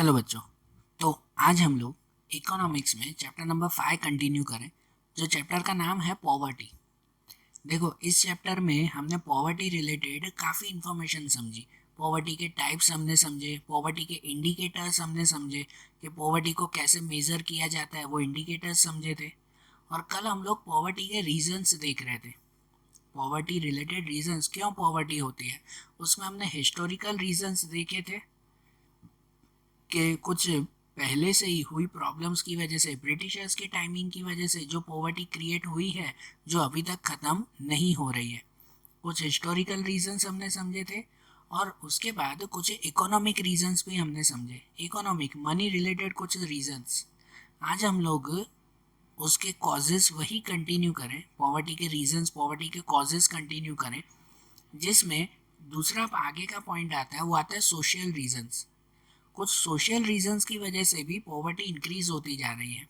चलो बच्चों, तो आज हम लोग इकोनॉमिक्स में चैप्टर नंबर 5 कंटिन्यू करें, जो चैप्टर का नाम है पॉवर्टी। देखो, इस चैप्टर में हमने पॉवर्टी रिलेटेड काफ़ी इन्फॉर्मेशन समझी। पॉवर्टी के टाइप्स हमने समझे, पॉवर्टी के इंडिकेटर्स हमने समझे कि पॉवर्टी को कैसे मेज़र किया जाता है, वो इंडिकेटर्स समझे थे। और कल हम लोग पॉवर्टी के रीजंस देख रहे थे। पॉवर्टी रिलेटेड रीजंस, क्यों पॉवर्टी होती है, उसमें हमने हिस्टोरिकल रीजंस देखे थे कि कुछ पहले से ही हुई प्रॉब्लम्स की वजह से, ब्रिटिशर्स की टाइमिंग की वजह से जो पॉवर्टी क्रिएट हुई है, जो अभी तक ख़त्म नहीं हो रही है। कुछ हिस्टोरिकल रीजंस हमने समझे थे और उसके बाद कुछ इकोनॉमिक रीजंस भी हमने समझे। इकोनॉमिक मनी रिलेटेड कुछ रीजंस। आज हम लोग उसके कॉजेस वही कंटिन्यू करें, पॉवर्टी के रीजंस, पॉवर्टी के कॉजेस कंटिन्यू करें, जिसमें दूसरा आगे का पॉइंट आता है, वो आता है सोशल रीजंस। कुछ सोशल रीजंस की वजह से भी पॉवर्टी इंक्रीज होती जा रही है,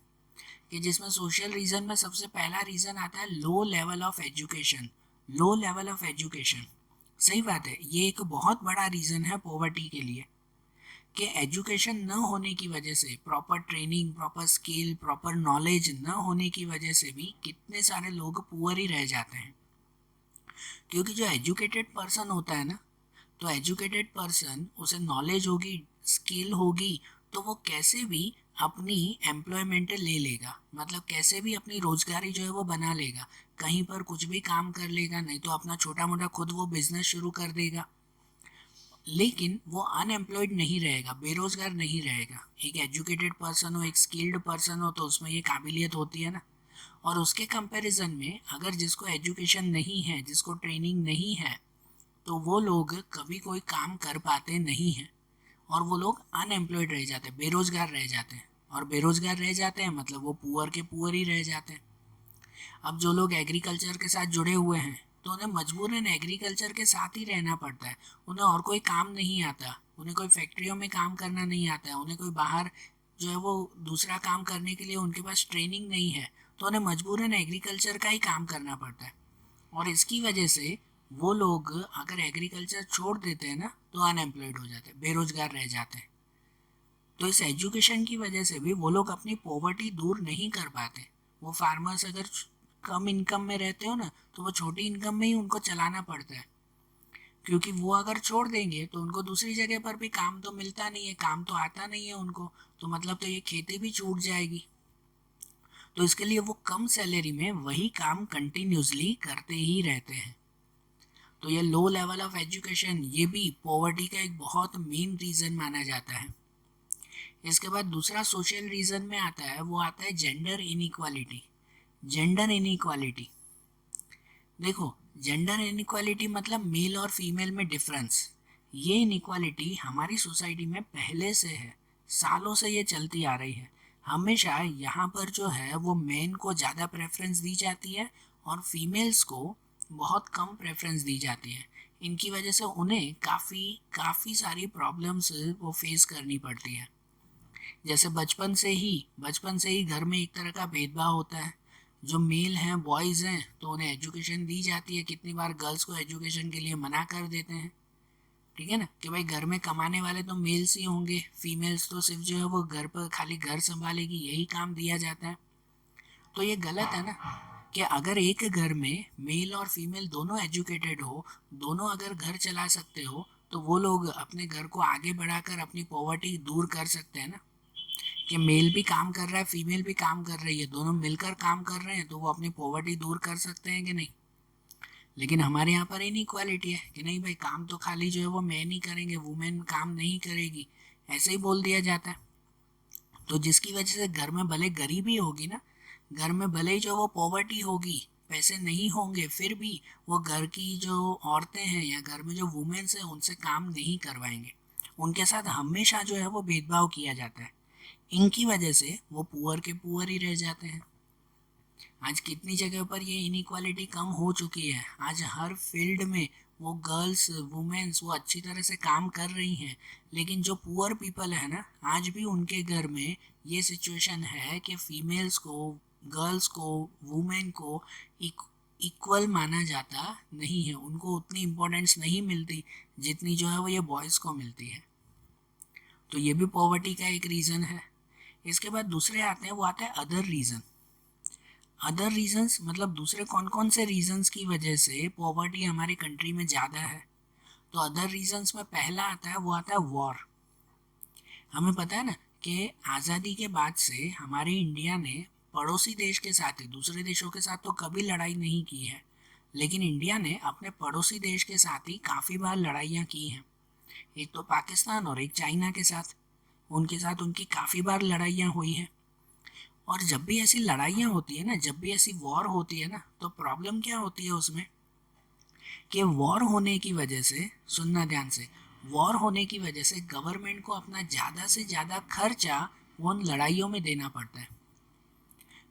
कि जिसमें सोशल रीजन में सबसे पहला रीजन आता है low level of education. Low level of education, सही बात है, ये एक बहुत बड़ा रीजन है पॉवर्टी के लिए, कि एजुकेशन न होने की वजह से, proper training, proper skill, proper knowledge न होने की वजह से भी कितने सारे लोग पुअर ही रह जाते हैं। क्योंकि जो एजुकेटेड पर्सन होता है ना, तो एजुकेटेड पर्सन, उसे नॉलेज होगी, स्किल होगी, तो वो कैसे भी अपनी एम्प्लॉयमेंट ले लेगा, मतलब कैसे भी अपनी रोजगारी जो है वो बना लेगा, कहीं पर कुछ भी काम कर लेगा, नहीं तो अपना छोटा मोटा खुद वो बिजनेस शुरू कर देगा। लेकिन वो अनएम्प्लॉयड नहीं रहेगा, बेरोजगार नहीं रहेगा। एक एजुकेटेड पर्सन हो, एक स्किल्ड पर्सन हो, तो उसमें ये काबिलियत होती है ना। और उसके कंपैरिजन में अगर जिसको एजुकेशन नहीं है, जिसको ट्रेनिंग नहीं है, तो वो लोग कभी कोई काम कर पाते नहीं हैं और वो लोग अनएम्प्लॉयड रह जाते हैं, बेरोजगार रह जाते हैं। और बेरोजगार रह जाते हैं मतलब वो पुअर के पुअर ही रह जाते हैं। अब जो लोग एग्रीकल्चर के साथ जुड़े हुए हैं, तो उन्हें मजबूरन एग्रीकल्चर के साथ ही रहना पड़ता है। उन्हें और कोई काम नहीं आता, उन्हें कोई फैक्ट्रियों में काम करना नहीं आता है, उन्हें कोई बाहर जो है वो दूसरा काम करने के लिए उनके पास ट्रेनिंग नहीं है, तो उन्हें मजबूरन एग्रीकल्चर का ही काम करना पड़ता है। और इसकी वजह से वो लोग अगर एग्रीकल्चर छोड़ देते हैं ना, तो अनएम्प्लॉयड हो जाते हैं, बेरोजगार रह जाते हैं। तो इस एजुकेशन की वजह से भी वो लोग अपनी पॉवर्टी दूर नहीं कर पाते। वो फार्मर्स अगर कम इनकम में रहते हो ना, तो वो छोटी इनकम में ही उनको चलाना पड़ता है, क्योंकि वो अगर छोड़ देंगे तो उनको दूसरी जगह पर भी काम तो मिलता नहीं है, काम तो आता नहीं है उनको, तो मतलब तो ये खेती भी छूट जाएगी। तो इसके लिए वो कम सैलरी में वही काम कंटिन्यूसली करते ही रहते हैं। तो ये लो लेवल ऑफ एजुकेशन, ये भी पॉवर्टी का एक बहुत मेन रीज़न माना जाता है। इसके बाद दूसरा सोशल रीज़न में आता है, वो आता है जेंडर इनइक्वालिटी। जेंडर इनइक्वालिटी, देखो, जेंडर इनइक्वालिटी मतलब मेल और फीमेल में डिफरेंस। ये इनइक्वालिटी हमारी सोसाइटी में पहले से है, सालों से ये चलती आ रही है। हमेशा यहाँ पर जो है वो मेन को ज़्यादा प्रेफरेंस दी जाती है और फीमेल्स को बहुत कम प्रेफरेंस दी जाती है। इनकी वजह से उन्हें काफ़ी काफ़ी सारी प्रॉब्लम्स वो फेस करनी पड़ती है। जैसे बचपन से ही घर में एक तरह का भेदभाव होता है। जो मेल हैं, बॉयज़ हैं, तो उन्हें एजुकेशन दी जाती है। कितनी बार गर्ल्स को एजुकेशन के लिए मना कर देते हैं, ठीक है ना, कि भाई घर में कमाने वाले तो मेल्स ही होंगे, फीमेल्स तो सिर्फ जो है वो घर पर खाली घर संभालेगी, यही काम दिया जाता है। तो ये गलत है ना, कि अगर एक घर में मेल और फीमेल दोनों एजुकेटेड हो, दोनों अगर घर चला सकते हो, तो वो लोग अपने घर को आगे बढ़ाकर अपनी पॉवर्टी दूर कर सकते हैं ना। कि मेल भी काम कर रहा है, फीमेल भी काम कर रही है, दोनों मिलकर काम कर रहे हैं, तो वो अपनी पॉवर्टी दूर कर सकते हैं कि नहीं। लेकिन हमारे यहाँ पर इनइक्वालिटी है कि नहीं भाई, काम तो खाली जो है वो मैन ही करेंगे, वुमेन काम नहीं करेगी, ऐसे ही बोल दिया जाता है। तो जिसकी वजह से घर में भले गरीबी होगी ना, घर में भले ही जो वो पॉवर्टी होगी, पैसे नहीं होंगे, फिर भी वो घर की जो औरतें हैं या घर में जो वुमेन्स हैं उनसे काम नहीं करवाएंगे। उनके साथ हमेशा जो है वो भेदभाव किया जाता है। इनकी वजह से वो पुअर के पुअर ही रह जाते हैं। आज कितनी जगह पर ये इनइक्वालिटी कम हो चुकी है। आज हर फील्ड में वो गर्ल्स, वुमेन्स, वो अच्छी तरह से काम कर रही हैं। लेकिन जो पुअर पीपल है ना, आज भी उनके घर में ये सिचुएशन है कि फीमेल्स को, गर्ल्स को, वुमेन को इक्वल माना जाता नहीं है। उनको उतनी इम्पोर्टेंस नहीं मिलती जितनी जो है वो ये बॉयज़ को मिलती है। तो ये भी पॉवर्टी का एक रीज़न है। इसके बाद दूसरे आते हैं, वो आता है अदर रीज़न। अदर रीजंस मतलब दूसरे कौन कौन से रीजंस की वजह से पॉवर्टी हमारी कंट्री में ज़्यादा है। तो अदर रीजंस में पहला आता है, वो आता है वॉर। हमें पता है ना कि आज़ादी के बाद से हमारे इंडिया ने पड़ोसी देश के साथ ही, दूसरे देशों के साथ तो कभी लड़ाई नहीं की है, लेकिन इंडिया ने अपने पड़ोसी देश के साथ ही काफ़ी बार लड़ाइयाँ की हैं। एक तो पाकिस्तान और एक चाइना के साथ, उनके साथ उनकी काफ़ी बार लड़ाइयाँ हुई हैं। और जब भी ऐसी लड़ाइयाँ होती है ना, जब भी ऐसी वॉर होती है ना, तो प्रॉब्लम क्या होती है उसमें कि वॉर होने की वजह से, सुनना ध्यान से, वॉर होने की वजह से गवर्नमेंट को अपना ज़्यादा से ज़्यादा खर्चा उन लड़ाइयों में देना पड़ता है।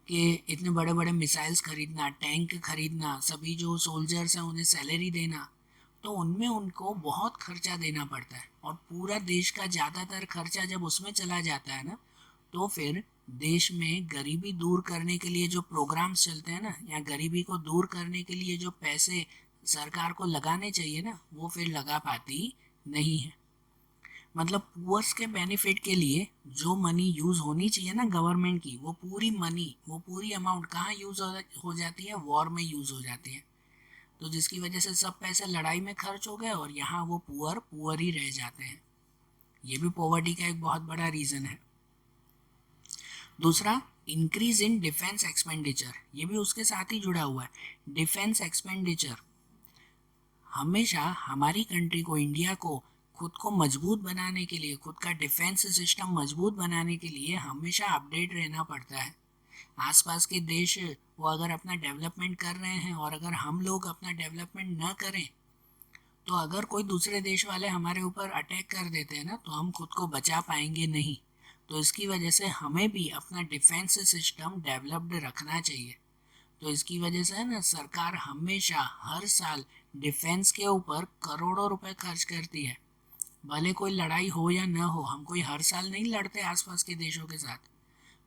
कि इतने बड़े बड़े मिसाइल्स खरीदना, टैंक खरीदना, सभी जो सोल्जर्स हैं उन्हें सैलरी देना, तो उनमें उनको बहुत खर्चा देना पड़ता है। और पूरा देश का ज़्यादातर खर्चा जब उसमें चला जाता है ना, तो फिर देश में गरीबी दूर करने के लिए जो प्रोग्राम्स चलते हैं ना, या गरीबी को दूर करने के लिए जो पैसे सरकार को लगाने चाहिए ना, वो फिर लगा पाती नहीं है। मतलब पुअर्स के बेनिफिट के लिए जो मनी यूज़ होनी चाहिए ना गवर्नमेंट की, वो पूरी मनी, वो पूरी अमाउंट कहाँ यूज़ हो जाती है, वॉर में यूज़ हो जाती है। तो जिसकी वजह से सब पैसे लड़ाई में खर्च हो गए और यहाँ वो पुअर पुअर ही रह जाते हैं। ये भी पॉवर्टी का एक बहुत बड़ा रीज़न है। दूसरा, इंक्रीज इन डिफेंस एक्सपेंडिचर, ये भी उसके साथ ही जुड़ा हुआ है। डिफेंस एक्सपेंडिचर हमेशा हमारी कंट्री को, इंडिया को खुद को मजबूत बनाने के लिए, खुद का डिफेंस सिस्टम मजबूत बनाने के लिए हमेशा अपडेट रहना पड़ता है। आसपास के देश वो अगर अपना डेवलपमेंट कर रहे हैं और अगर हम लोग अपना डेवलपमेंट न करें, तो अगर कोई दूसरे देश वाले हमारे ऊपर अटैक कर देते हैं ना, तो हम खुद को बचा पाएंगे नहीं। तो इसकी वजह से हमें भी अपना डिफेंस सिस्टम डेवलप्ड रखना चाहिए। तो इसकी वजह से है ना, सरकार हमेशा हर साल डिफेंस के ऊपर करोड़ों रुपए खर्च करती है। भले कोई लड़ाई हो या ना हो, हम कोई हर साल नहीं लड़ते आसपास के देशों के साथ,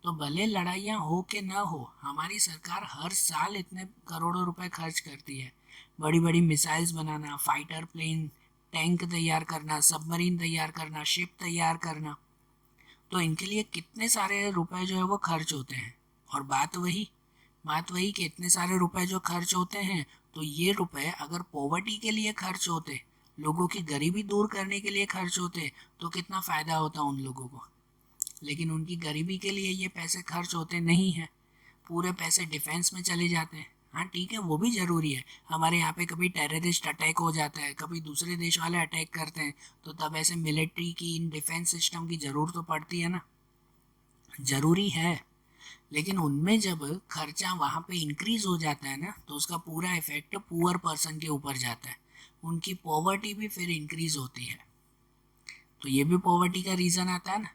तो भले लड़ाइयाँ हो कि ना हो, हमारी सरकार हर साल इतने करोड़ों रुपए खर्च करती है। बड़ी बड़ी मिसाइल्स बनाना, फाइटर प्लेन, टैंक तैयार करना, सबमरीन तैयार करना, शिप तैयार करना, तो इनके लिए कितने सारे रुपए जो है वो खर्च होते हैं। और बात वही कि इतने सारे रुपए जो खर्च होते हैं, तो ये रुपए अगर पॉवर्टी के लिए खर्च होते, लोगों की गरीबी दूर करने के लिए खर्च होते, तो कितना फ़ायदा होता उन लोगों को। लेकिन उनकी गरीबी के लिए ये पैसे खर्च होते नहीं हैं, पूरे पैसे डिफेंस में चले जाते हैं। हाँ ठीक है, वो भी ज़रूरी है। हमारे यहाँ पे कभी टेररिस्ट अटैक हो जाता है, कभी दूसरे देश वाले अटैक करते हैं, तो तब ऐसे मिलिट्री की, इन डिफेंस सिस्टम की ज़रूरत तो पड़ती है ना, ज़रूरी है। लेकिन उनमें जब खर्चा वहाँ पे इंक्रीज हो जाता है ना, तो उसका पूरा इफेक्ट पुअर पर्सन के ऊपर जाता है, उनकी पॉवर्टी भी फिर इंक्रीज होती है। तो ये भी पॉवर्टी का रीज़न आता है ना।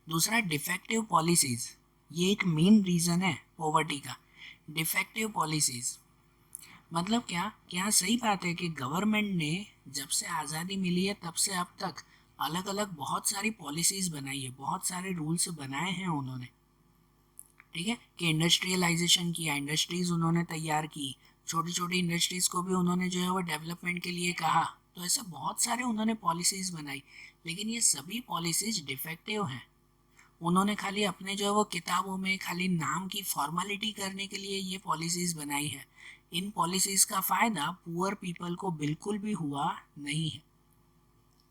दूसरा, डिफेक्टिव पॉलिसीज़, ये एक मेन रीज़न है पॉवर्टी का। डिफेक्टिव पॉलिसीज़ मतलब क्या क्या, सही बात है कि गवर्नमेंट ने जब से आज़ादी मिली है तब से अब तक अलग अलग बहुत सारी पॉलिसीज़ बनाई है, बहुत सारे रूल्स बनाए हैं उन्होंने। ठीक है, कि इंडस्ट्रियलाइजेशन किया, इंडस्ट्रीज़ उन्होंने तैयार की, छोटी छोटी इंडस्ट्रीज़ को भी उन्होंने जो है वो डेवलपमेंट के लिए कहा। तो ऐसे बहुत सारे उन्होंने पॉलिसीज़ बनाई, लेकिन ये सभी पॉलिसीज़ डिफेक्टिव हैं। उन्होंने खाली अपने जो है वो किताबों में खाली नाम की फॉर्मेलिटी करने के लिए ये पॉलिसीज़ बनाई है। इन पॉलिसीज़ का फ़ायदा पुअर पीपल को बिल्कुल भी हुआ नहीं है।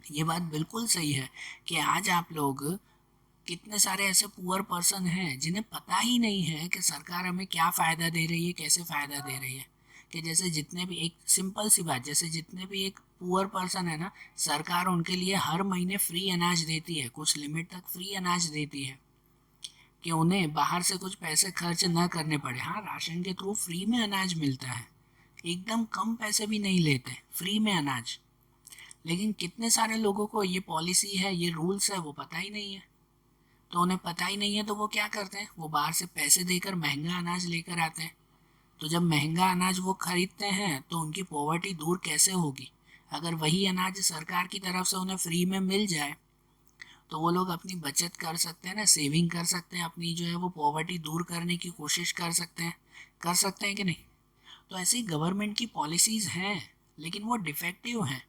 ये बात बिल्कुल सही है कि आज आप लोग, कितने सारे ऐसे पुअर पर्सन हैं जिन्हें पता ही नहीं है कि सरकार हमें क्या फ़ायदा दे रही है, कैसे फ़ायदा दे रही है। कि जैसे जितने भी, एक सिंपल सी बात, जैसे जितने भी एक पुअर पर्सन है ना, सरकार उनके लिए हर महीने फ्री अनाज देती है, कुछ लिमिट तक फ्री अनाज देती है, कि उन्हें बाहर से कुछ पैसे खर्च ना करने पड़े। हाँ, राशन के थ्रू फ्री में अनाज मिलता है, एकदम कम पैसे भी नहीं लेते, फ्री में अनाज। लेकिन कितने सारे लोगों को ये पॉलिसी है, ये रूल्स है, वो पता ही नहीं है। तो उन्हें पता ही नहीं है, तो वो क्या करते हैं, वो बाहर से पैसे देकर महंगा अनाज लेकर आते हैं। तो जब महंगा अनाज वो खरीदते हैं, तो उनकी पॉवर्टी दूर कैसे होगी। अगर वही अनाज सरकार की तरफ से उन्हें फ्री में मिल जाए, तो वो लोग अपनी बचत कर सकते हैं ना, सेविंग कर सकते हैं, अपनी जो है वो पॉवर्टी दूर करने की कोशिश कर सकते हैं कि नहीं। तो ऐसी गवर्नमेंट की पॉलिसीज़ हैं, लेकिन वो डिफेक्टिव हैं,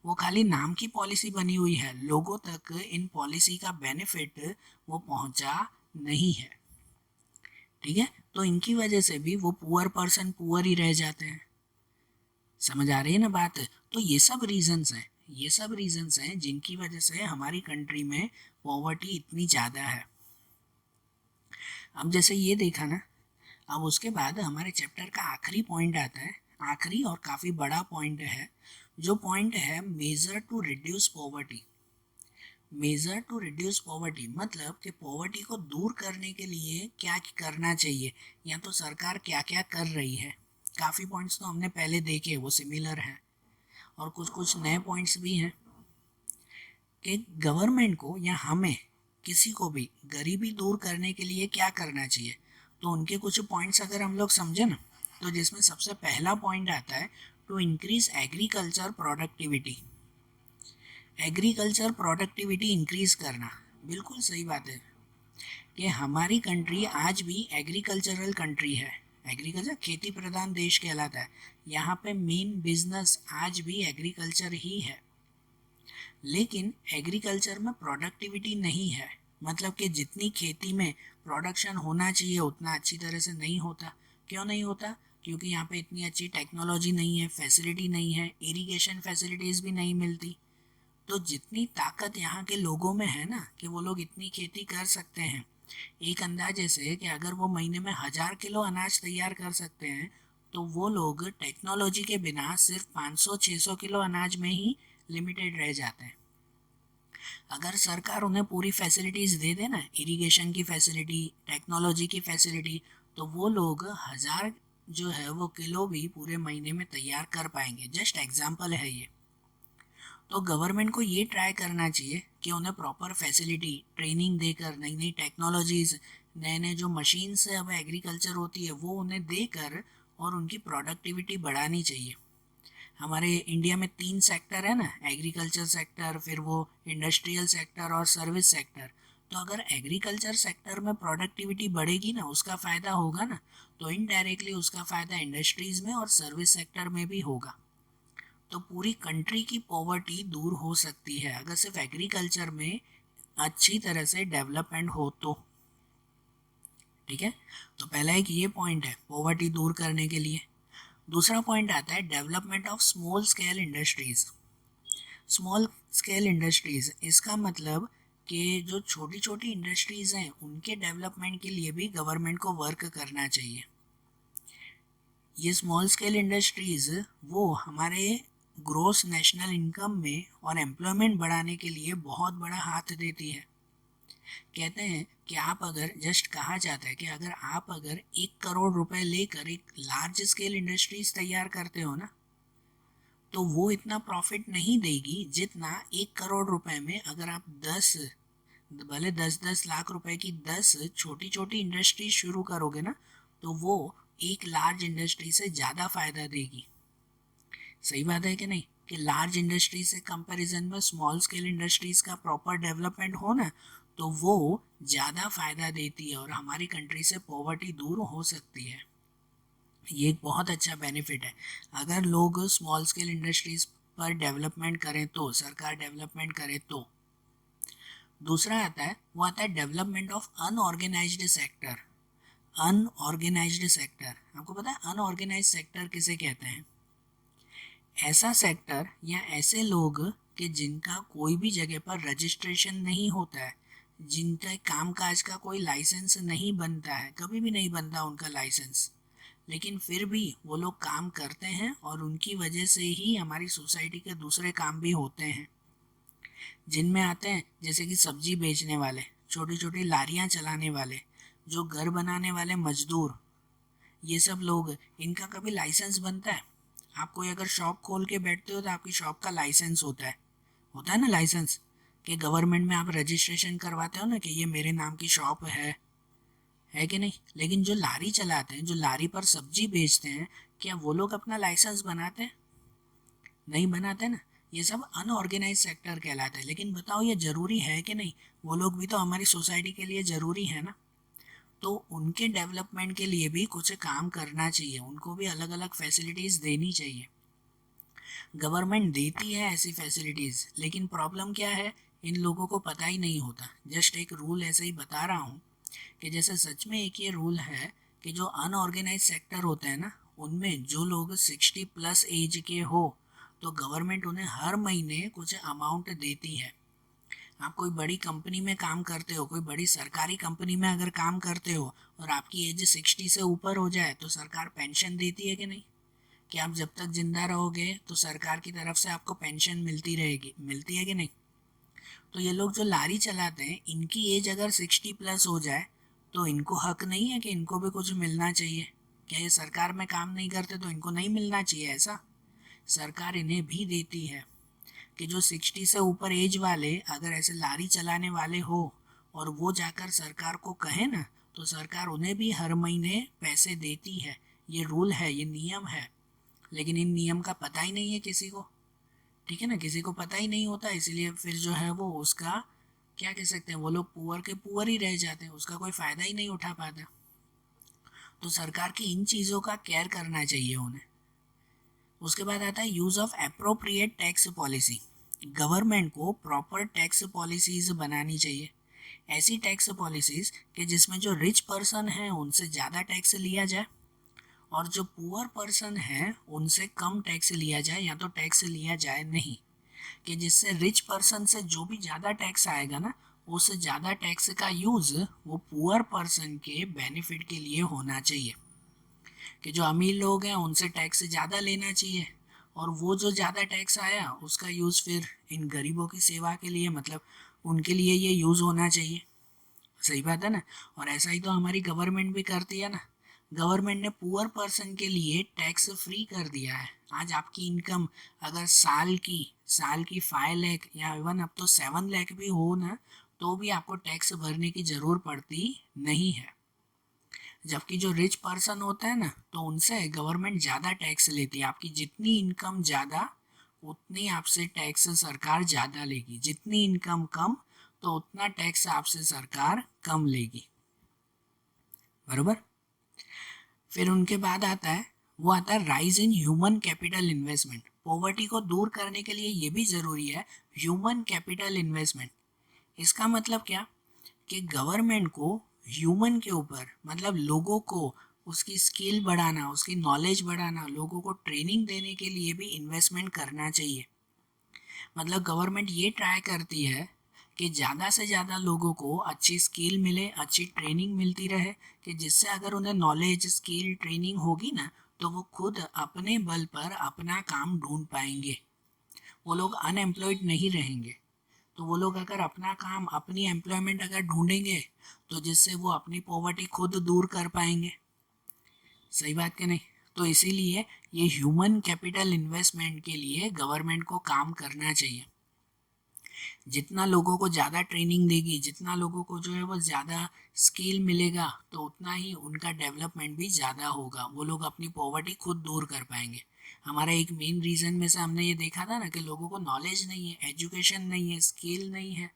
वो खाली नाम की पॉलिसी बनी हुई है, लोगों तक इन पॉलिसी का बेनिफिट वो पहुंचा नहीं है। ठीक है, तो इनकी वजह से भी वो पुअर पर्सन पुअर ही रह जाते हैं। समझ आ रही है ना बात? तो ये सब रीजंस हैं जिनकी वजह से हमारी कंट्री में पॉवर्टी इतनी ज़्यादा है। अब जैसे ये देखा ना, अब उसके बाद हमारे चैप्टर का आखिरी पॉइंट आता है, आखिरी और काफ़ी बड़ा पॉइंट है, जो पॉइंट है measure to reduce poverty. Measure to reduce poverty मतलब कि पॉवर्टी को दूर करने के लिए क्या करना चाहिए, या तो सरकार क्या क्या कर रही है। काफ़ी पॉइंट्स तो हमने पहले देखे, वो सिमिलर हैं, और कुछ कुछ नए पॉइंट्स भी हैं कि गवर्नमेंट को या हमें किसी को भी गरीबी दूर करने के लिए क्या करना चाहिए। तो उनके कुछ पॉइंट्स अगर हम लोग समझे ना, तो जिसमें सबसे पहला पॉइंट आता है to increase agriculture productivity. Agriculture productivity increase करना, बिल्कुल सही बात है कि हमारी कंट्री आज भी एग्रीकल्चरल कंट्री है। एग्रीकल्चर खेती प्रधान देश कहलाता है। यहाँ पे मेन बिजनेस आज भी एग्रीकल्चर ही है, लेकिन एग्रीकल्चर में प्रोडक्टिविटी नहीं है। मतलब कि जितनी खेती में प्रोडक्शन होना चाहिए उतना अच्छी तरह से नहीं होता। क्यों नहीं होता? क्योंकि यहाँ पे इतनी अच्छी टेक्नोलॉजी नहीं है, फैसिलिटी नहीं है, इरिगेशन फैसिलिटीज़ भी नहीं मिलती। तो जितनी ताकत यहाँ के लोगों में है ना कि वो लोग इतनी खेती कर सकते हैं, एक अंदाजे से कि अगर वो महीने में 1000 किलो अनाज तैयार कर सकते हैं, तो वो लोग टेक्नोलॉजी के बिना सिर्फ 500-600 किलो अनाज में ही लिमिटेड रह जाते हैं। अगर सरकार उन्हें पूरी फैसिलिटीज़ दे दे ना, इरिगेशन की फैसिलिटी, टेक्नोलॉजी की फैसिलिटी, तो वो लोग 1000 जो है वो किलो भी पूरे महीने में तैयार कर पाएंगे। जस्ट एग्जाम्पल है ये। तो गवर्नमेंट को ये ट्राई करना चाहिए कि उन्हें प्रॉपर फैसिलिटी, ट्रेनिंग देकर, नई नई टेक्नोलॉजीज़, नए नए जो मशीन से अब एग्रीकल्चर होती है वो उन्हें देकर और उनकी प्रोडक्टिविटी बढ़ानी चाहिए। हमारे इंडिया में 3 सेक्टर है ना, एग्रीकल्चर सेक्टर, फिर वो इंडस्ट्रियल सेक्टर और सर्विस सेक्टर। तो अगर एग्रीकल्चर सेक्टर में प्रोडक्टिविटी बढ़ेगी ना, उसका फ़ायदा होगा ना, तो इनडायरेक्टली उसका फ़ायदा इंडस्ट्रीज़ में और सर्विस सेक्टर में भी होगा। तो पूरी कंट्री की पॉवर्टी दूर हो सकती है अगर सिर्फ एग्रीकल्चर में अच्छी तरह से डेवलपमेंट हो तो। ठीक है, तो पहला एक ये पॉइंट है पॉवर्टी दूर करने के लिए। दूसरा पॉइंट आता है development of small scale industries. Small scale industries, इसका मतलब कि जो छोटी छोटी इंडस्ट्रीज हैं उनके डेवलपमेंट के लिए भी गवर्नमेंट को वर्क करना चाहिए। ये स्मॉल स्केल इंडस्ट्रीज वो हमारे ग्रोस नेशनल इनकम में और एम्प्लॉयमेंट बढ़ाने के लिए बहुत बड़ा हाथ देती है। कहते हैं कि आप अगर, जस्ट कहा जाता है कि अगर आप अगर 1 करोड़ रुपए लेकर एक लार्ज स्केल इंडस्ट्रीज तैयार करते हो ना, तो वो इतना प्रॉफिट नहीं देगी जितना 1 करोड़ रुपए में अगर आप 10, भले 10-10 लाख रुपए की 10 छोटी छोटी इंडस्ट्री शुरू करोगे ना, तो वो एक लार्ज इंडस्ट्री से ज़्यादा फायदा देगी। सही बात है कि नहीं? कि लार्ज इंडस्ट्री से कंपैरिजन में स्मॉल स्केल इंडस्ट्रीज का प्रॉपर डेवलपमेंट हो ना, तो वो ज़्यादा फायदा देती है और हमारी कंट्री से पॉवर्टी दूर हो सकती है। ये एक बहुत अच्छा बेनिफिट है अगर लोग स्मॉल स्केल इंडस्ट्रीज पर डेवलपमेंट करें तो, सरकार डेवलपमेंट करे तो। दूसरा आता है, वो आता है development of unorganised sector. Unorganised sector, आपको पता है अनऑर्गेनाइज्ड सेक्टर किसे कहते हैं? ऐसा सेक्टर या ऐसे लोग कि जिनका कोई भी जगह पर रजिस्ट्रेशन नहीं होता है, जिनका कामकाज का कोई लाइसेंस नहीं बनता है, कभी भी नहीं बनता उनका लाइसेंस, लेकिन फिर भी वो लोग काम करते हैं और उनकी वजह से ही हमारी सोसाइटी के दूसरे काम भी होते हैं। जिनमें आते हैं जैसे कि सब्जी बेचने वाले, छोटी छोटी लारियां चलाने वाले, जो घर बनाने वाले मजदूर, ये सब लोग, इनका कभी लाइसेंस बनता है? आप कोई अगर शॉप खोल के बैठते हो तो आपकी शॉप का लाइसेंस होता है ना लाइसेंस, कि गवर्नमेंट में आप रजिस्ट्रेशन करवाते हो ना कि ये मेरे नाम की शॉप है कि नहीं? लेकिन जो लारी चलाते हैं, जो लारी पर सब्जी बेचते हैं, क्या वो लोग अपना लाइसेंस बनाते हैं? नहीं बनाते ना। ये सब अनऑर्गेनाइज सेक्टर कहलाता है। लेकिन बताओ ये ज़रूरी है कि नहीं? वो लोग भी तो हमारी सोसाइटी के लिए ज़रूरी है ना। तो उनके डेवलपमेंट के लिए भी कुछ काम करना चाहिए, उनको भी अलग अलग फैसिलिटीज़ देनी चाहिए। गवर्नमेंट देती है ऐसी फैसिलिटीज़, लेकिन प्रॉब्लम क्या है, इन लोगों को पता ही नहीं होता। जस्ट एक रूल ऐसे ही बता रहा हूँ कि जैसे सच में एक ये रूल है कि जो अनऑर्गेनाइज सेक्टर होते हैं ना, उनमें जो लोग 60+ एज के हो तो गवर्नमेंट उन्हें हर महीने कुछ अमाउंट देती है। आप कोई बड़ी कंपनी में काम करते हो, कोई बड़ी सरकारी कंपनी में अगर काम करते हो और आपकी एज 60 से ऊपर हो जाए तो सरकार पेंशन देती है कि नहीं? कि आप जब तक जिंदा रहोगे तो सरकार की तरफ से आपको पेंशन मिलती रहेगी, मिलती है कि नहीं? तो ये लोग जो लारी चलाते हैं, इनकी एज अगर 60+ हो जाए तो इनको हक नहीं है कि इनको भी कुछ मिलना चाहिए? क्या ये सरकार में काम नहीं करते तो इनको नहीं मिलना चाहिए ऐसा? सरकार इन्हें भी देती है कि जो 60 से ऊपर एज वाले अगर ऐसे लारी चलाने वाले हो और वो जाकर सरकार को कहे ना, तो सरकार उन्हें भी हर महीने पैसे देती है। ये रूल है, ये नियम है, लेकिन इन नियम का पता ही नहीं है किसी को। ठीक है ना, किसी को पता ही नहीं होता, इसलिए फिर जो है वो उसका क्या कह सकते हैं, वो लोग पुअर के पुअर ही रह जाते हैं, उसका कोई फ़ायदा ही नहीं उठा पाता। तो सरकार की इन चीज़ों का केयर करना चाहिए उन्हें। उसके बाद आता है use of appropriate tax policy. Government को प्रॉपर टैक्स पॉलिसीज़ बनानी चाहिए। ऐसी टैक्स पॉलिसीज़ कि जिसमें जो रिच पर्सन है उनसे ज़्यादा टैक्स लिया जाए और जो पुअर पर्सन है उनसे कम टैक्स लिया जाए या तो टैक्स लिया जाए नहीं। कि जिससे रिच पर्सन से जो भी ज़्यादा टैक्स आएगा ना, उससे ज़्यादा टैक्स का यूज़ वो पुअर पर्सन के बेनिफिट के लिए होना चाहिए। कि जो अमीर लोग हैं उनसे टैक्स ज़्यादा लेना चाहिए और वो जो ज़्यादा टैक्स आया उसका यूज़ फिर इन गरीबों की सेवा के लिए, मतलब उनके लिए ये यूज़ होना चाहिए। सही बात है ना? और ऐसा ही तो हमारी गवर्नमेंट भी करती है ना। गवर्नमेंट ने पुअर पर्सन के लिए टैक्स फ्री कर दिया है। आज आपकी इनकम अगर साल की 5 लाख या इवन अब तो 7 लाख भी हो ना, तो भी आपको टैक्स भरने की ज़रूरत पड़ती नहीं है। जबकि जो रिच पर्सन होता है ना, तो उनसे गवर्नमेंट ज़्यादा टैक्स लेती है। आपकी जितनी इनकम ज़्यादा उतनी आपसे टैक्स सरकार ज़्यादा लेगी, जितनी इनकम कम तो उतना टैक्स आपसे सरकार कम लेगी। बरोबर। फिर उनके बाद आता है rise in human capital investment. Poverty को दूर करने के लिए ये भी ज़रूरी है ह्यूमन कैपिटल इन्वेस्टमेंट। इसका मतलब क्या कि गवर्नमेंट को ह्यूमन के ऊपर, मतलब लोगों को उसकी स्किल बढ़ाना, उसकी नॉलेज बढ़ाना, लोगों को ट्रेनिंग देने के लिए भी इन्वेस्टमेंट करना चाहिए। मतलब गवर्नमेंट ये ट्राई करती है कि ज़्यादा से ज़्यादा लोगों को अच्छी स्किल मिले, अच्छी ट्रेनिंग मिलती रहे, कि जिससे अगर उन्हें नॉलेज, स्किल, ट्रेनिंग होगी ना, तो वो खुद अपने बल पर अपना काम ढूंढ पाएंगे। वो लोग अनएम्प्लॉयड नहीं रहेंगे। तो वो लोग अगर अपना काम, अपनी एम्प्लॉयमेंट अगर ढूंढेंगे तो जिससे वो अपनी पॉवर्टी खुद दूर कर पाएंगे। सही बात कि नहीं? तो इसीलिए ये ह्यूमन कैपिटल इन्वेस्टमेंट के लिए गवर्नमेंट को काम करना चाहिए। जितना लोगों को ज़्यादा ट्रेनिंग देगी, जितना लोगों को जो है वो ज़्यादा स्किल मिलेगा, तो उतना ही उनका डेवलपमेंट भी ज़्यादा होगा। वो लोग अपनी पॉवर्टी खुद दूर कर पाएंगे। हमारा एक मेन रीज़न में से हमने ये देखा था ना कि लोगों को नॉलेज नहीं है, एजुकेशन नहीं है, स्किल नहीं है,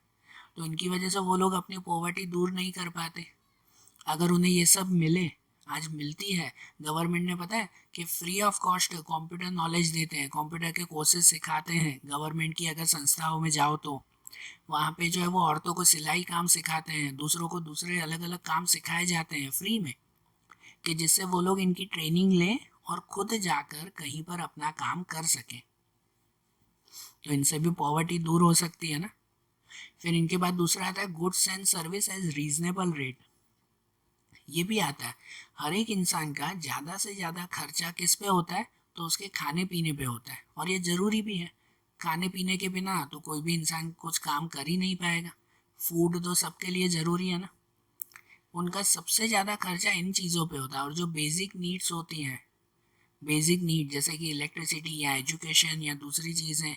तो इनकी वजह से वो लोग अपनी पॉवर्टी दूर नहीं कर पाते। अगर उन्हें ये सब मिले, आज मिलती है। गवर्नमेंट ने पता है कि free of cost computer knowledge देते हैं, कंप्यूटर के कोर्सेज सिखाते हैं। गवर्नमेंट की अगर संस्थाओं में जाओ तो वहाँ पे जो है वो औरतों को सिलाई काम सिखाते हैं, दूसरों को दूसरे अलग अलग काम सिखाए जाते हैं फ्री में, कि जिससे वो लोग इनकी ट्रेनिंग लें और खुद जाकर कहीं पर अपना काम कर सकें। तो इनसे भी पॉवर्टी दूर हो सकती है ना। फिर इनके बाद दूसरा आता है goods and service as reasonable rate. ये भी आता है, हर एक इंसान का ज़्यादा से ज़्यादा खर्चा किस पे होता है, तो उसके खाने पीने पे होता है। और ये ज़रूरी भी है, खाने पीने के बिना तो कोई भी इंसान कुछ काम कर ही नहीं पाएगा। फूड तो सबके लिए ज़रूरी है ना। उनका सबसे ज़्यादा खर्चा इन चीज़ों पे होता है। और जो बेसिक नीड्स होती हैं, बेसिक नीड जैसे कि इलेक्ट्रिसिटी या एजुकेशन या दूसरी चीज़ें,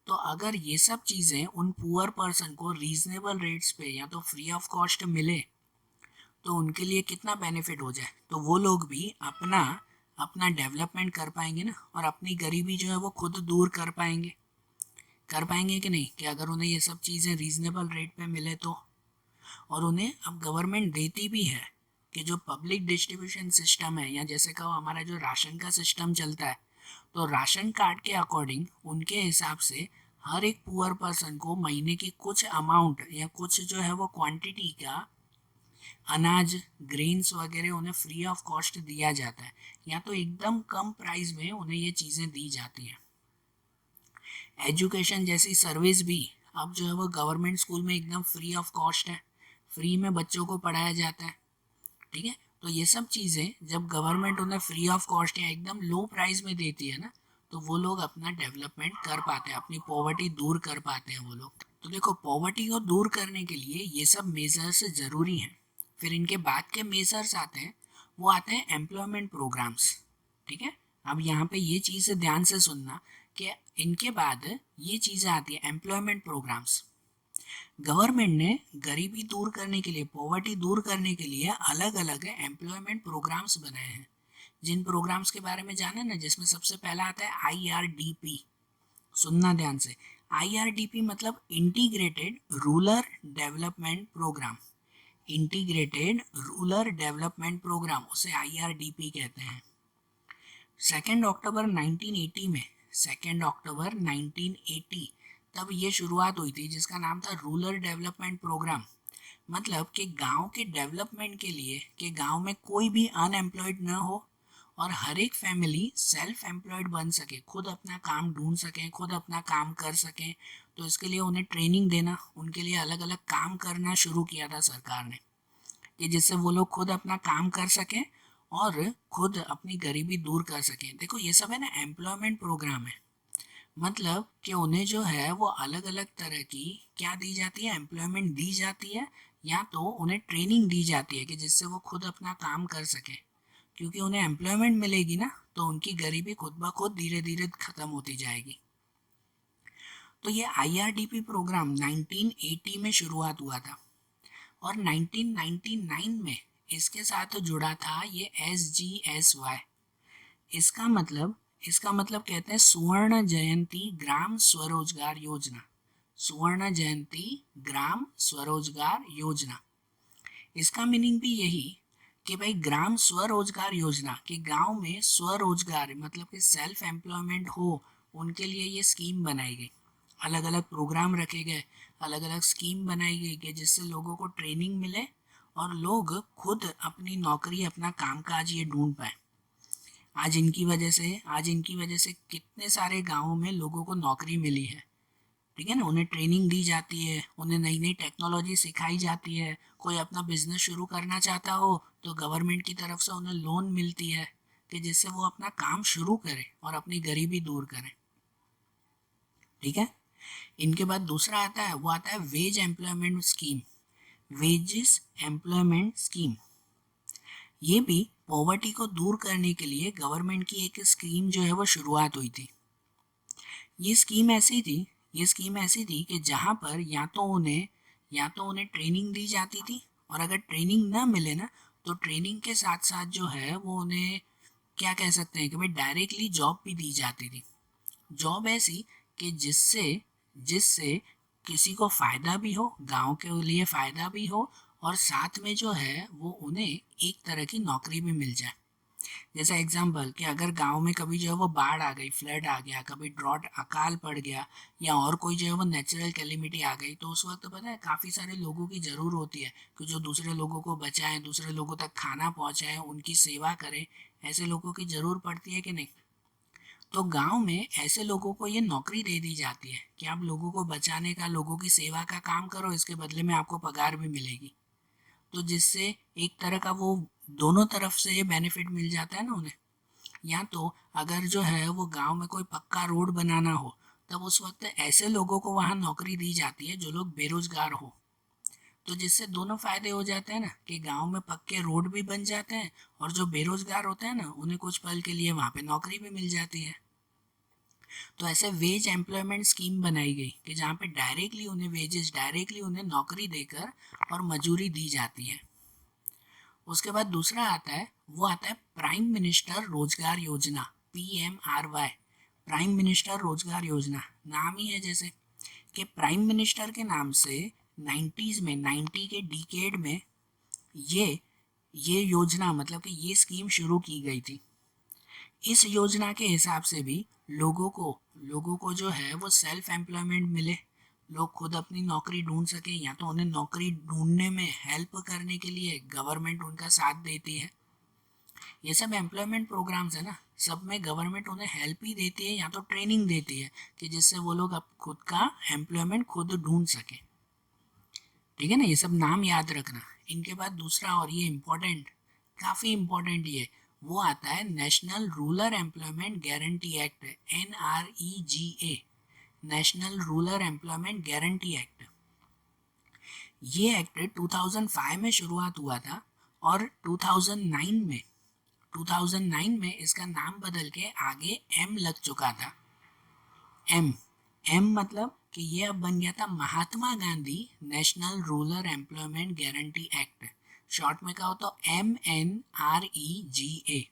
तो अगर ये सब चीज़ें उन पुअर पर्सन को रीजनेबल रेट्स पे या तो फ्री ऑफ कॉस्ट मिले, तो उनके लिए कितना बेनिफिट हो जाए, तो वो लोग भी अपना अपना डेवलपमेंट कर पाएंगे ना, और अपनी गरीबी जो है वो खुद दूर कर पाएंगे कि नहीं, कि अगर उन्हें ये सब चीज़ें रीजनेबल रेट पे मिले तो। और उन्हें अब गवर्नमेंट देती भी है कि जो पब्लिक डिस्ट्रीब्यूशन सिस्टम है, या जैसे कहो हमारा जो राशन का सिस्टम चलता है, तो राशन कार्ड के अकॉर्डिंग उनके हिसाब से हर एक पुअर पर्सन को महीने की कुछ अमाउंट या कुछ जो है वो क्वांटिटी का अनाज, ग्रेन्स वगैरह उन्हें फ्री ऑफ कॉस्ट दिया जाता है, या तो एकदम कम प्राइस में उन्हें ये चीज़ें दी जाती हैं। एजुकेशन जैसी सर्विस भी अब जो है वो गवर्नमेंट स्कूल में एकदम फ्री ऑफ कॉस्ट है, फ्री में बच्चों को पढ़ाया जाता है। ठीक है, तो ये सब चीज़ें जब गवर्नमेंट उन्हें फ्री ऑफ कॉस्ट या एकदम लो प्राइस में देती है ना, तो वो लोग अपना डेवलपमेंट कर पाते हैं, अपनी पॉवर्टी दूर कर पाते हैं वो लोग। तो देखो, पॉवर्टी को दूर करने के लिए ये सब मेजर्स ज़रूरी हैं। फिर इनके बाद के मेजर्स आते हैं, वो आते हैं एम्प्लॉयमेंट प्रोग्राम्स। ठीक है, अब यहाँ पे ये चीज़ ध्यान से सुनना कि इनके बाद ये चीज़ें आती है एम्प्लॉयमेंट प्रोग्राम्स। गवर्नमेंट ने गरीबी दूर करने के लिए, पॉवर्टी दूर करने के लिए अलग अलग एम्प्लॉयमेंट प्रोग्राम्स बनाए हैं। जिन प्रोग्राम्स के बारे में जाना ना, जिसमें सबसे पहला आता है IRDP। सुनना ध्यान से, IRDP मतलब integrated rural development programme. Integrated rural development programme, उसे IRDP कहते हैं। 2 अक्टूबर 1980 में, 2 अक्टूबर 1980 तब ये शुरुआत हुई थी, जिसका नाम था रूरल डेवलपमेंट प्रोग्राम। मतलब कि गांव के डेवलपमेंट के लिए कि गांव में कोई भी अनएम्प्लॉयड न हो और हर एक फैमिली सेल्फ एम्प्लॉयड बन सके, खुद अपना काम ढूंढ सकें, खुद अपना काम कर सकें। तो इसके लिए उन्हें ट्रेनिंग देना, उनके लिए अलग अलग काम करना शुरू किया था सरकार ने, कि जिससे वो लोग खुद अपना काम कर सकें और खुद अपनी गरीबी दूर कर सकें। देखो, ये सब है ना एम्प्लॉयमेंट प्रोग्राम है। मतलब कि उन्हें जो है वो अलग अलग तरह की क्या दी जाती है, एम्प्लॉयमेंट दी जाती है, या तो उन्हें ट्रेनिंग दी जाती है कि जिससे वो खुद अपना काम कर सके। क्योंकि उन्हें एम्प्लॉयमेंट मिलेगी ना, तो उनकी गरीबी खुद ब खुद धीरे धीरे ख़त्म होती जाएगी। तो ये IRDP प्रोग्राम 1980 में शुरुआत हुआ था और 1999 में इसके साथ जुड़ा था ये SGSY। इसका मतलब कहते हैं स्वर्ण जयंती ग्राम स्वरोजगार योजना। स्वर्ण जयंती ग्राम स्वरोजगार योजना, इसका मीनिंग भी यही कि भाई ग्राम स्वरोजगार योजना, कि गांव में स्वरोजगार मतलब कि सेल्फ एम्प्लॉयमेंट हो, उनके लिए ये स्कीम बनाई गई। अलग अलग प्रोग्राम रखे गए, अलग अलग स्कीम बनाई गई कि जिससे लोगों को ट्रेनिंग मिले और लोग खुद अपनी नौकरी, अपना कामकाज ये ढूंढ पाए। आज इनकी वजह से कितने सारे गाँवों में लोगों को नौकरी मिली है। ठीक है ना, उन्हें ट्रेनिंग दी जाती है, उन्हें नई नई टेक्नोलॉजी सिखाई जाती है। कोई अपना बिजनेस शुरू करना चाहता हो तो गवर्नमेंट की तरफ से उन्हें लोन मिलती है कि जिससे वो अपना काम शुरू करें और अपनी गरीबी दूर करें। ठीक है, इनके बाद दूसरा आता है, वो आता है veg employment scheme. Wages employment scheme, ये भी पॉवर्टी को दूर करने के लिए गवर्नमेंट की एक स्कीम जो है वो शुरुआत हुई थी। ये स्कीम ऐसी थी कि जहाँ पर या तो उन्हें ट्रेनिंग दी जाती थी, और अगर ट्रेनिंग ना मिले ना, तो ट्रेनिंग के साथ साथ जो है वो उन्हें क्या कह सकते हैं कि भाई डायरेक्टली जॉब भी दी जाती थी। जॉब ऐसी कि जिससे जिससे किसी को फ़ायदा भी हो, गांव के लिए फ़ायदा भी हो, और साथ में जो है वो उन्हें एक तरह की नौकरी भी मिल जाए। जैसा एग्जाम्पल कि अगर गांव में कभी जो है वो बाढ़ आ गई, फ्लड आ गया, कभी ड्रॉट अकाल पड़ गया, या और कोई जो है वो नेचुरल कैलिमिटी आ गई, तो उस वक्त पता है काफ़ी सारे लोगों की ज़रूर होती है कि जो दूसरे लोगों को बचाएं, दूसरे लोगों तक खाना पहुंचाएं, उनकी सेवा करें। ऐसे लोगों की ज़रूर पड़ती है कि नहीं? तो गांव में ऐसे लोगों को ये नौकरी दे दी जाती है कि आप लोगों को बचाने का, लोगों की सेवा का काम करो, इसके बदले में आपको पगार भी मिलेगी। तो जिससे एक तरह का वो दोनों तरफ से ये बेनिफिट मिल जाता है ना उन्हें। या तो अगर जो है वो गांव में कोई पक्का रोड बनाना हो, तब उस वक्त ऐसे लोगों को वहाँ नौकरी दी जाती है जो लोग बेरोजगार हो। तो जिससे दोनों फायदे हो जाते हैं ना, कि गांव में पक्के रोड भी बन जाते हैं और जो बेरोजगार होते हैं ना, उन्हें कुछ पल के लिए वहाँ पे नौकरी भी मिल जाती है। तो ऐसे वेज एम्प्लॉयमेंट स्कीम बनाई गई कि जहाँ पे डायरेक्टली उन्हें नौकरी देकर और मजूरी दी जाती है। उसके बाद दूसरा आता है, वो आता है प्राइम मिनिस्टर रोजगार योजना, PMRY। प्राइम मिनिस्टर रोजगार योजना, नाम ही है जैसे कि प्राइम मिनिस्टर के नाम से 90 के डिकेड में ये योजना मतलब कि ये स्कीम शुरू की गई थी। इस योजना के हिसाब से भी लोगों को जो है वो सेल्फ एम्प्लॉयमेंट मिले, लोग खुद अपनी नौकरी ढूंढ सकें, या तो उन्हें नौकरी ढूंढने में हेल्प करने के लिए गवर्नमेंट उनका साथ देती है। ये सब एम्प्लॉयमेंट प्रोग्राम्स है ना, सब में गवर्नमेंट उन्हें हेल्प ही देती है या तो ट्रेनिंग देती है कि जिससे वो लोग अब खुद का एम्प्लॉयमेंट खुद ढूंढ सके। ठीक है ना, ये सब नाम याद रखना। इनके बाद दूसरा, और ये इम्पोर्टेंट, काफ़ी इम्पोर्टेंट, ये वो आता है national Rural Employment Guarantee act, NREGA, national Rural Employment Guarantee act. ये एक्ट 2005 में शुरुआत हुआ था और 2009 में इसका नाम बदल के आगे एम लग चुका था। एम एम मतलब कि ये अब बन गया था Mahatma Gandhi National Rural Employment Guarantee Act. Short में कहो तो MNREGA,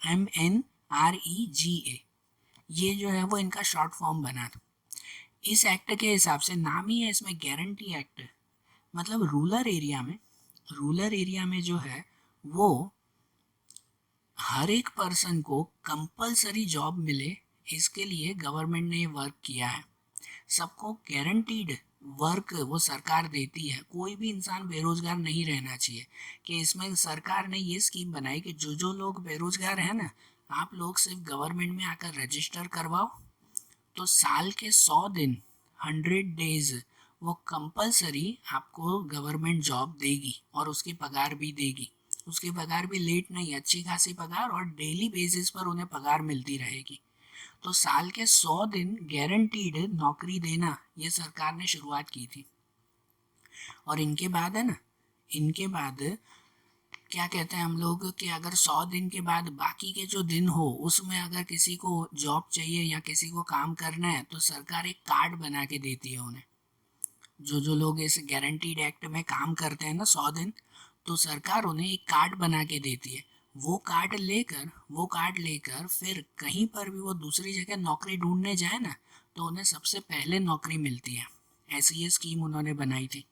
MNREGA, ये जो है वो इनका शॉर्ट फॉर्म बना था। इस एक्ट के हिसाब से नाम ही है इसमें गारंटी एक्ट, मतलब रूरल एरिया में जो है वो हर एक पर्सन को कंपलसरी जॉब मिले, इसके लिए गवर्नमेंट ने ये वर्क किया है। सबको गारंटीड वर्क वो सरकार देती है, कोई भी इंसान बेरोजगार नहीं रहना चाहिए। कि इसमें सरकार ने ये स्कीम बनाई कि जो जो लोग बेरोजगार हैं ना, आप लोग सिर्फ गवर्नमेंट में आकर रजिस्टर करवाओ, तो साल के 100 दिन, 100 डेज, वो कंपलसरी आपको गवर्नमेंट जॉब देगी और उसकी पगार भी देगी। उसकी पगार भी लेट नहीं, अच्छी खासी पगार, और डेली बेसिस पर उन्हें पगार मिलती रहेगी। तो साल के 100 दिन गारंटीड नौकरी देना ये सरकार ने शुरुआत की थी। और इनके बाद है ना, इनके बाद क्या कहते हैं हम लोग कि अगर 100 दिन के बाद बाकी के जो दिन हो उसमें अगर किसी को जॉब चाहिए या किसी को काम करना है, तो सरकार एक कार्ड बना के देती है उन्हें। जो जो लोग इस गारंटीड एक्ट में काम करते हैं ना 100 दिन, तो सरकार उन्हें एक कार्ड बना के देती है। वो कार्ड लेकर फिर कहीं पर भी वो दूसरी जगह नौकरी ढूंढने जाए ना, तो उन्हें सबसे पहले नौकरी मिलती है। ऐसी ये स्कीम उन्होंने बनाई थी।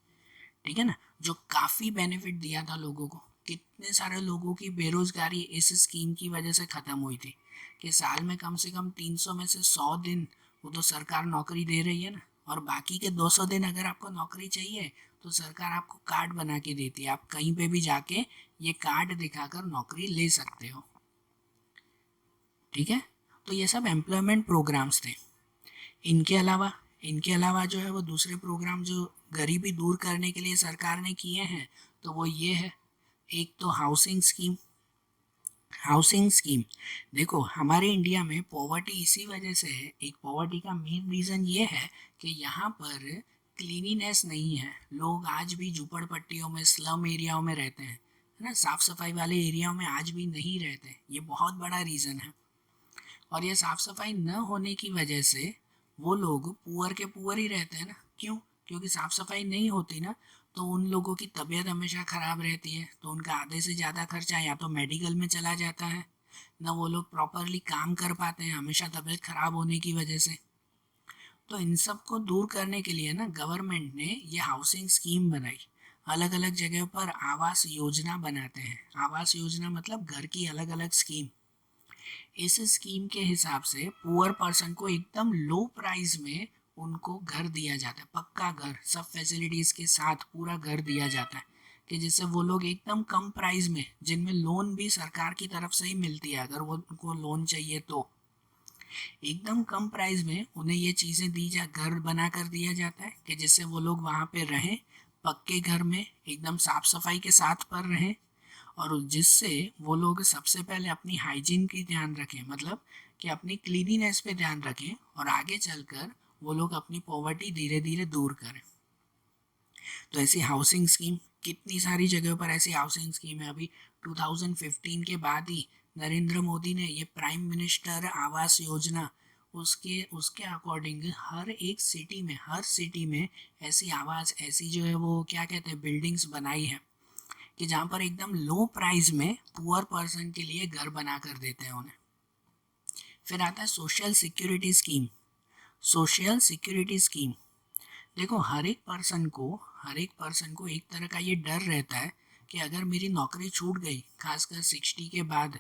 ठीक है ना, जो काफ़ी बेनिफिट दिया था लोगों को। कितने सारे लोगों की बेरोजगारी इस स्कीम की वजह से ख़त्म हुई थी कि साल में कम से कम 300 में से 100 दिन वो तो सरकार नौकरी दे रही है ना, और बाकी के 200 दिन अगर आपको नौकरी चाहिए तो सरकार आपको कार्ड बना के देती है। आप कहीं पे भी जाके ये कार्ड दिखाकर नौकरी ले सकते हो। ठीक है, तो ये सब एम्प्लॉयमेंट प्रोग्राम्स थे। इनके अलावा जो है वो दूसरे प्रोग्राम जो गरीबी दूर करने के लिए सरकार ने किए हैं, तो वो ये है। एक तो हाउसिंग स्कीम। देखो हमारे इंडिया में पॉवर्टी इसी वजह से है, एक पॉवर्टी का मेन रीज़न ये है कि यहाँ पर क्लीनिनेस नहीं है। लोग आज भी झुपड़पट्टियों में, स्लम एरियाओं में रहते हैं, है ना, साफ़ सफाई वाले एरियाओं में आज भी नहीं रहते। ये बहुत बड़ा रीज़न है। और ये साफ़ सफाई न होने की वजह से वो लोग पुअर के पुअर ही रहते हैं ना। क्यों? क्योंकि साफ़ सफाई नहीं होती ना, तो उन लोगों की तबीयत हमेशा ख़राब रहती है, तो उनका आधे से ज़्यादा खर्चा या तो मेडिकल में चला जाता है, ना वो लोग प्रॉपरली काम कर पाते हैं, हमेशा तबीयत ख़राब होने की वजह से। तो इन सब को दूर करने के लिए ना गवर्नमेंट ने ये हाउसिंग स्कीम बनाई। अलग अलग जगह पर आवास योजना बनाते हैं। आवास योजना मतलब घर की अलग अलग स्कीम। इस स्कीम के हिसाब से पुअर पर्सन को एकदम लो प्राइस में उनको घर दिया जाता है, पक्का घर, सब फैसिलिटीज़ के साथ पूरा घर दिया जाता है, कि जिससे वो लोग एकदम कम प्राइस में, जिनमें लोन भी सरकार की तरफ से ही मिलती है अगर वो उनको लोन चाहिए तो, एकदम कम प्राइस में उन्हें ये चीज़ें घर बना कर दिया जाता है कि जिससे वो लोग वहाँ पे रहें, पक्के घर में एकदम साफ सफाई के साथ पर रहें, और जिससे वो लोग सबसे पहले अपनी हाइजीन की ध्यान रखें, मतलब कि अपनी क्लीनिनेस पे ध्यान रखें, और आगे चलकर वो लोग अपनी पॉवर्टी धीरे धीरे दूर करें। तो ऐसी हाउसिंग स्कीम कितनी सारी जगहों पर ऐसी हाउसिंग स्कीम है। अभी 2015 के बाद ही नरेंद्र मोदी ने ये प्राइम मिनिस्टर आवास योजना, उसके उसके अकॉर्डिंग हर सिटी में ऐसी आवास, ऐसी जो है वो क्या कहते हैं, बिल्डिंग्स बनाई है कि जहाँ पर एकदम लो प्राइस में पुअर पर्सन के लिए घर बना कर देते हैं उन्हें। फिर आता है सोशल सिक्योरिटी स्कीम। देखो हर एक पर्सन को एक तरह का ये डर रहता है कि अगर मेरी नौकरी छूट गई, खासकर 60 के बाद,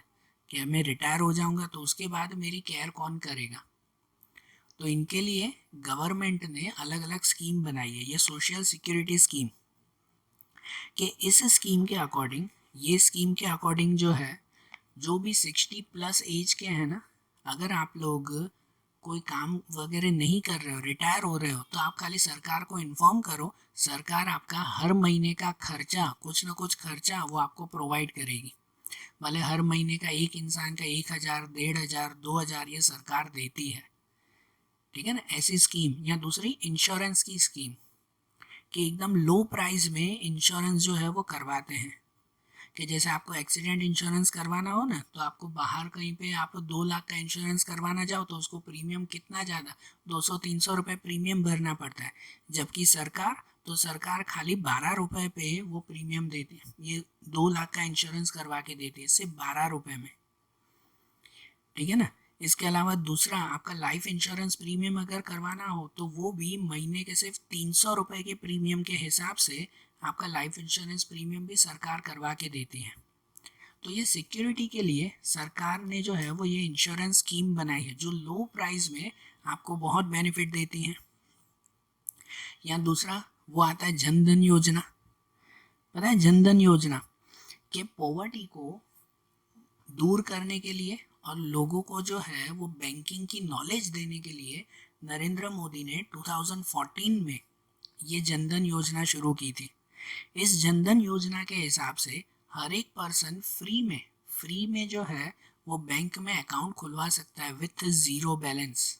कि मैं रिटायर हो जाऊंगा तो उसके बाद मेरी केयर कौन करेगा। तो इनके लिए गवर्नमेंट ने अलग अलग स्कीम बनाई है, ये सोशल सिक्योरिटी स्कीम, कि इस स्कीम के अकॉर्डिंग, ये स्कीम के अकॉर्डिंग जो है, जो भी 60+ एज के हैं ना, अगर आप लोग कोई काम वगैरह नहीं कर रहे हो, रिटायर हो रहे हो, तो आप खाली सरकार को इन्फॉर्म करो, सरकार आपका हर महीने का खर्चा, कुछ ना कुछ खर्चा वो आपको प्रोवाइड करेगी। भले हर महीने का एक इंसान का 1,000, 1,500, 2,000 ये सरकार देती है, ठीक है ना। ऐसी स्कीम, या दूसरी इंश्योरेंस की स्कीम, कि एकदम लो प्राइस में इंश्योरेंस जो है वो करवाते हैं। कि जैसे आपको एक्सीडेंट इंश्योरेंस करवाना हो ना, तो आपको बाहर कहीं पे आप 2 लाख का इंश्योरेंस करवाना जाओ तो उसको प्रीमियम कितना ज़्यादा, 200-300 रुपये प्रीमियम भरना पड़ता है। जबकि सरकार खाली 12 रुपये पे वो प्रीमियम देती है, ये 2 लाख का इंश्योरेंस करवा के देती है सिर्फ 12 रुपये में, ठीक है ना। इसके अलावा दूसरा, आपका लाइफ इंश्योरेंस प्रीमियम अगर करवाना हो तो वो भी महीने के सिर्फ 300 रुपये के प्रीमियम के हिसाब से आपका लाइफ इंश्योरेंस प्रीमियम भी सरकार करवा के देती है। तो ये सिक्योरिटी के लिए सरकार ने जो है वो ये इंश्योरेंस स्कीम बनाई है, जो लो प्राइस में आपको बहुत बेनिफिट देती हैं। या दूसरा वो आता है जनधन योजना। पता है जनधन योजना के पॉवर्टी को दूर करने के लिए और लोगों को जो है वो बैंकिंग की नॉलेज देने के लिए नरेंद्र मोदी ने 2014 में ये जनधन योजना शुरू की थी। इस जनधन योजना के हिसाब से हर एक पर्सन फ्री में जो है वो बैंक में अकाउंट खुलवा सकता है विथ ज़ीरो बैलेंस,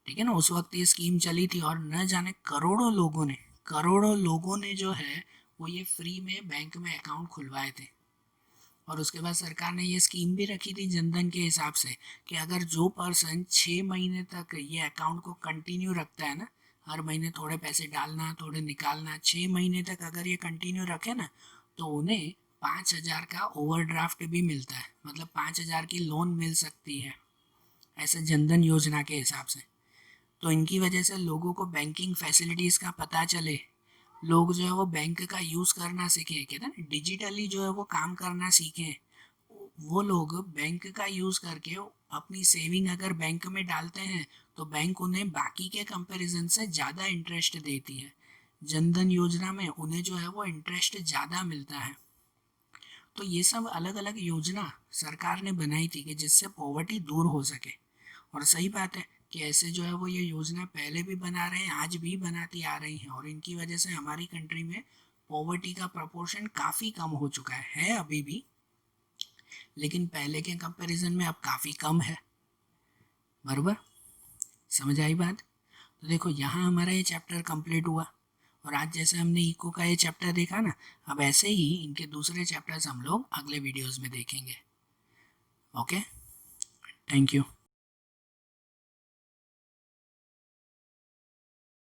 ठीक है ना। उस वक्त ये स्कीम चली थी और न जाने करोड़ों लोगों ने जो है वो ये फ्री में बैंक में अकाउंट खुलवाए थे। और उसके बाद सरकार ने ये स्कीम भी रखी थी जनधन के हिसाब से, कि अगर जो पर्सन 6 महीने तक ये अकाउंट को कंटिन्यू रखता है ना, हर महीने थोड़े पैसे डालना थोड़े निकालना, 6 महीने तक अगर ये कंटिन्यू रखे ना, तो उन्हें 5,000 का ओवरड्राफ्ट भी मिलता है, मतलब 5,000 की लोन मिल सकती है, ऐसा जनधन योजना के हिसाब से। तो इनकी वजह से लोगों को बैंकिंग फैसिलिटीज़ का पता चले, लोग जो है वो बैंक का यूज़ करना सीखें, कहते हैं ना डिजिटली जो है वो काम करना सीखें। वो लोग बैंक का यूज़ करके अपनी सेविंग अगर बैंक में डालते हैं तो बैंक उन्हें बाकी के कंपैरिजन से ज़्यादा इंटरेस्ट देती है। जनधन योजना में उन्हें जो है वो इंटरेस्ट ज़्यादा मिलता है। तो ये सब अलग अलग योजना सरकार ने बनाई थी कि जिससे पॉवर्टी दूर हो सके। और सही बात है कि ऐसे जो है वो ये योजना पहले भी बना रहे हैं, आज भी बनाती आ रही हैं, और इनकी वजह से हमारी कंट्री में पॉवर्टी का प्रपोर्शन काफ़ी कम हो चुका है अभी भी, लेकिन पहले के कंपैरिजन में अब काफ़ी कम है। बराबर, समझ आई बात। तो देखो यहाँ हमारा ये चैप्टर कंप्लीट हुआ, और आज जैसे हमने इको का ये चैप्टर देखा ना, अब ऐसे ही इनके दूसरे चैप्टर्स हम लोग अगले वीडियोज़ में देखेंगे। Okay, thank you.